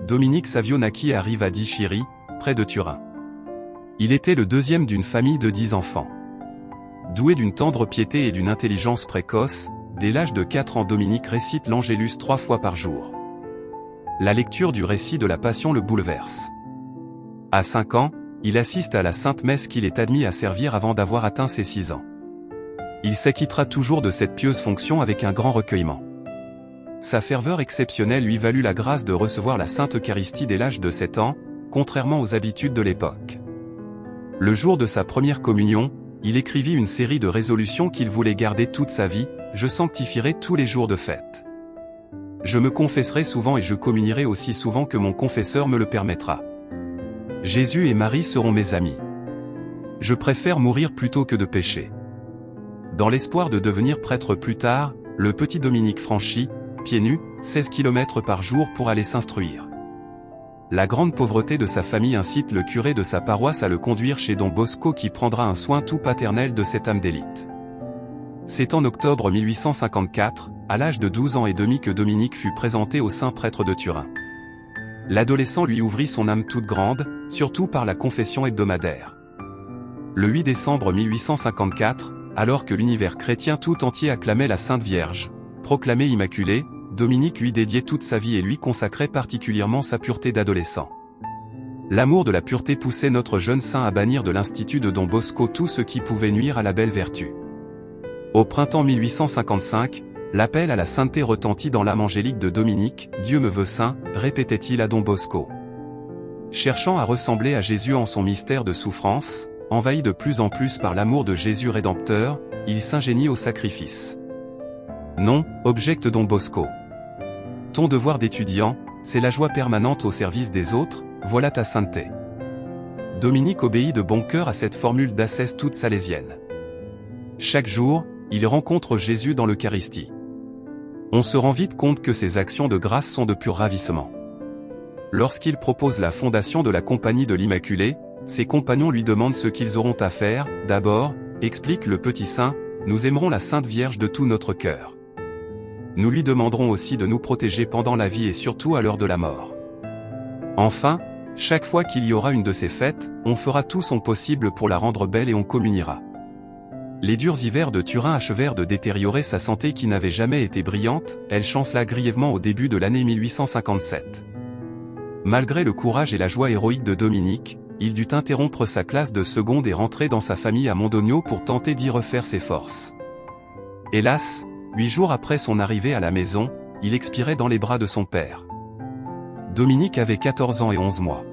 Dominique Savio-Nacchi arrive à Di-Chiri, près de Turin. Il était le deuxième d'une famille de 10 enfants. Doué d'une tendre piété et d'une intelligence précoce, dès l'âge de 4 ans Dominique récite l'Angélus 3 fois par jour. La lecture du récit de la Passion le bouleverse. À 5 ans, il assiste à la Sainte Messe qu'il est admis à servir avant d'avoir atteint ses 6 ans. Il s'acquittera toujours de cette pieuse fonction avec un grand recueillement. Sa ferveur exceptionnelle lui valut la grâce de recevoir la Sainte Eucharistie dès l'âge de 7 ans, contrairement aux habitudes de l'époque. Le jour de sa première communion, il écrivit une série de résolutions qu'il voulait garder toute sa vie. Je sanctifierai tous les jours de fête. Je me confesserai souvent et je communierai aussi souvent que mon confesseur me le permettra. Jésus et Marie seront mes amis. Je préfère mourir plutôt que de pécher. Dans l'espoir de devenir prêtre plus tard, le petit Dominique franchit, pieds nus, 16 km par jour pour aller s'instruire. La grande pauvreté de sa famille incite le curé de sa paroisse à le conduire chez Don Bosco qui prendra un soin tout paternel de cette âme d'élite. C'est en octobre 1854, à l'âge de 12 ans et demi que Dominique fut présenté au saint prêtre de Turin. L'adolescent lui ouvrit son âme toute grande, surtout par la confession hebdomadaire. Le 8 décembre 1854, alors que l'univers chrétien tout entier acclamait la Sainte Vierge, proclamée immaculée, Dominique lui dédiait toute sa vie et lui consacrait particulièrement sa pureté d'adolescent. L'amour de la pureté poussait notre jeune saint à bannir de l'institut de Don Bosco tout ce qui pouvait nuire à la belle vertu. Au printemps 1855, l'appel à la sainteté retentit dans l'âme angélique de Dominique. « Dieu me veut saint », répétait-il à Don Bosco. Cherchant à ressembler à Jésus en son mystère de souffrance, envahi de plus en plus par l'amour de Jésus rédempteur, il s'ingénie au sacrifice. « Non, objecte Don Bosco. Ton devoir d'étudiant, c'est la joie permanente au service des autres, voilà ta sainteté. » Dominique obéit de bon cœur à cette formule d'ascèse toute salésienne. Chaque jour, il rencontre Jésus dans l'Eucharistie. On se rend vite compte que ses actions de grâce sont de pur ravissement. Lorsqu'il propose la fondation de la Compagnie de l'Immaculée, ses compagnons lui demandent ce qu'ils auront à faire. D'abord, explique le petit saint, nous aimerons la Sainte Vierge de tout notre cœur. Nous lui demanderons aussi de nous protéger pendant la vie et surtout à l'heure de la mort. Enfin, chaque fois qu'il y aura une de ces fêtes, on fera tout son possible pour la rendre belle et on communiera. Les durs hivers de Turin achevèrent de détériorer sa santé qui n'avait jamais été brillante, elle chancela grièvement au début de l'année 1857. Malgré le courage et la joie héroïque de Dominique, il dut interrompre sa classe de seconde et rentrer dans sa famille à Mondogno pour tenter d'y refaire ses forces. Hélas, 8 jours après son arrivée à la maison, il expirait dans les bras de son père. Dominique avait 14 ans et 11 mois.